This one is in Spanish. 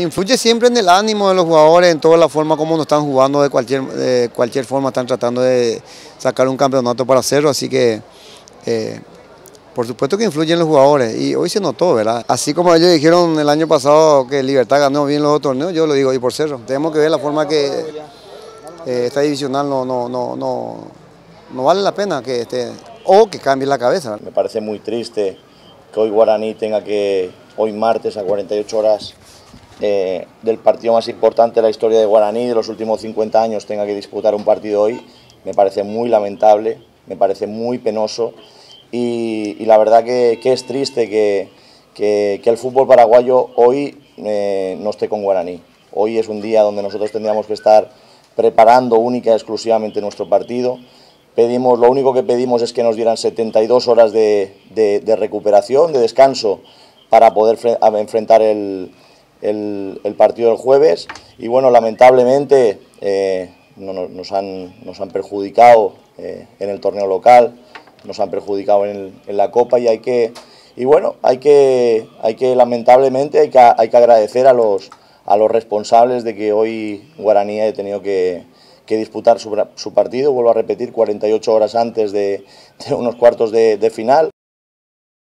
Influye siempre en el ánimo de los jugadores, en toda la forma como nos están jugando, de cualquier forma están tratando de sacar un campeonato para hacerlo, así que por supuesto que influyen los jugadores y hoy se notó, ¿verdad? Así como ellos dijeron el año pasado que Libertad ganó bien los dos torneos, yo lo digo hoy por Cerro. Tenemos que ver la forma que esta divisional no vale la pena que o que cambie la cabeza. Me parece muy triste que hoy Guaraní tenga que, hoy martes a 48 horas del partido más importante de la historia de Guaraní, de los últimos 50 años, tenga que disputar un partido hoy. Me parece muy lamentable, me parece muy penoso y la verdad que es triste que el fútbol paraguayo hoy no esté con Guaraní. Hoy es un día donde nosotros tendríamos que estar preparando única y exclusivamente nuestro partido. Lo único que pedimos es que nos dieran 72 horas de recuperación, de descanso, para poder enfrentar el partido del jueves. Y bueno, lamentablemente nos han perjudicado en el torneo local, nos han perjudicado en la Copa y hay que lamentablemente hay que agradecer a los responsables de que hoy Guaraní haya tenido que disputar su partido, vuelvo a repetir, 48 horas antes de unos cuartos de final.